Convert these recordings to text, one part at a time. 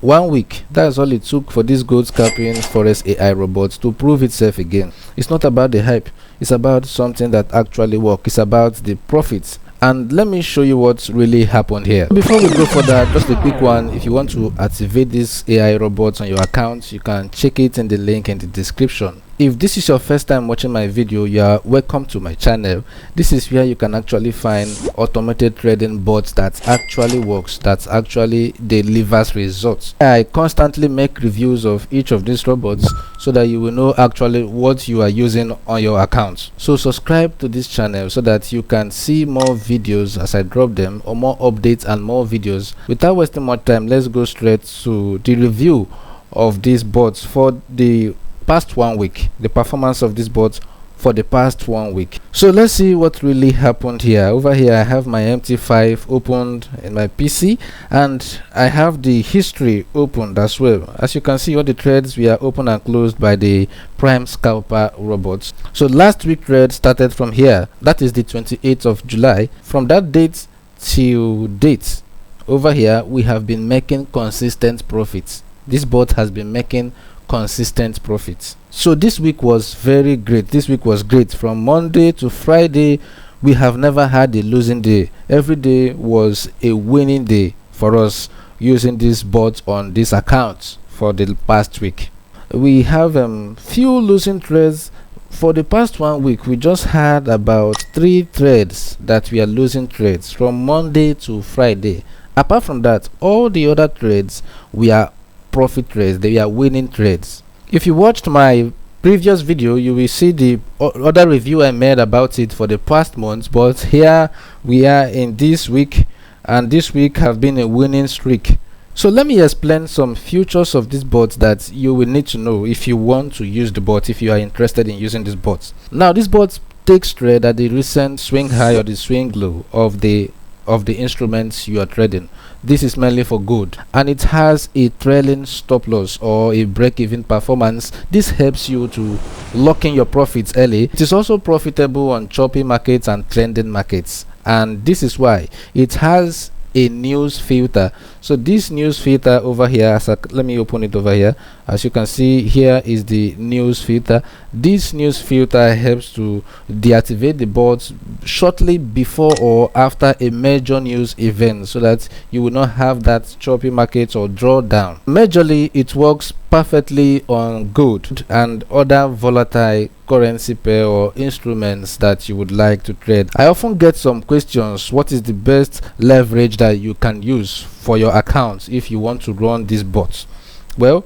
1 week. That's all it took for this gold scalping Forex AI robot to prove itself again. It's not about the hype, it's about something that actually works. It's about the profits. And let me show you what really happened here. Before we go further, just a quick one. If you want to activate this AI robots on your account, you can check it in the link in the description. If this is your first time watching my video, you are welcome to my channel. This is where you can actually find automated trading bots that actually works, that actually delivers results. I constantly make reviews of each of these robots so that you will know actually what you are using on your account. So subscribe to this channel so that you can see more videos as I drop them, or more updates and more videos. Without wasting much time, let's go straight to the review of these bots for the past 1 week, the performance of this bot for the past 1 week. So let's see what really happened here. Over here I have my MT5 opened in my PC, and I have the history opened as well. As you can see, all the trades were open and closed by the prime scalper robots. So last week trade started from here, that is the 28th of July. From that date till date, over here we have been making consistent profits. This bot has been making consistent profits. So this week was very great. This week was great. From Monday to Friday, we have never had a losing day. Every day was a winning day for us using this bot on this account for the past week. We have few losing trades. For the past 1 week, we just had about 3 trades that we are losing trades from Monday to Friday. Apart from that, all the other trades we are profit trades, they are winning trades. If you watched my previous video, you will see the other review I made about it for the past months, but here we are in this week, and this week have been a winning streak. So let me explain some features of this bot that you will need to know if you want to use the bot, if you are interested in using this bot. Now this bot takes trade at the recent swing high or the swing low of the instruments you are trading. This is mainly for gold, and it has a trailing stop loss or a break-even performance. This helps you to lock in your profits early. It is also profitable on choppy markets and trending markets, and this is why it has a news filter. So this news filter over here, let me open it over here. As you can see, here is the news filter. This news filter helps to deactivate the bots shortly before or after a major news event, so that you will not have that choppy market or drawdown. Majorly, it works perfectly on gold and other volatile currency pair or instruments that you would like to trade. I often get some questions: what is the best leverage that you can use for your accounts if you want to run these bots? Well,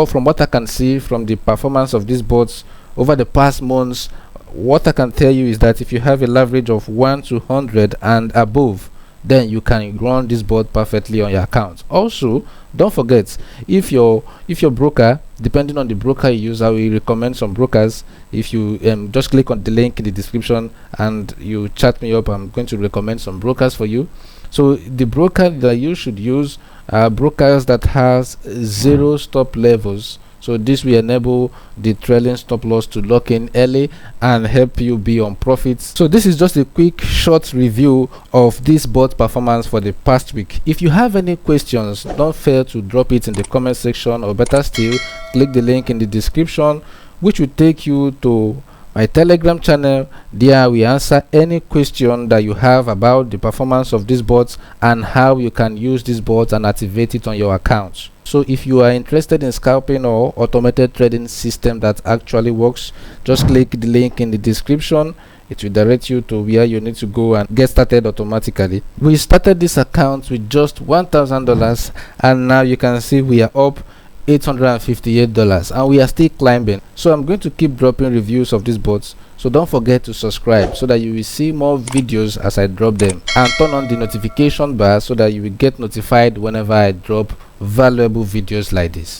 from what I can see from the performance of these bots over the past months, what I can tell you is that if you have a leverage of 1 to 100 and above, then you can run this bot perfectly on your account. Also, don't forget, if your broker, depending on the broker you use, I will recommend some brokers. If you just click on the link in the description and you chat me up, I'm going to recommend some brokers for you. So the broker that you should use are brokers that has 0 stop levels. So this will enable the trailing stop loss to lock in early and help you be on profits. So this is just a quick short review of this bot performance for the past week. If you have any questions, don't fail to drop it in the comment section, or better still, click the link in the description, which will take you to my Telegram channel. There we answer any question that you have about the performance of these bots and how you can use these bots and activate it on your account. So if you are interested in scalping or automated trading system that actually works, just click the link in the description. It will direct you to where you need to go and get started automatically. We started this account with just $1,000, and now you can see we are up $858, and we are still climbing. So I'm going to keep dropping reviews of these bots, so don't forget to subscribe so that you will see more videos as I drop them, and turn on the notification bar so that you will get notified whenever I drop valuable videos like this.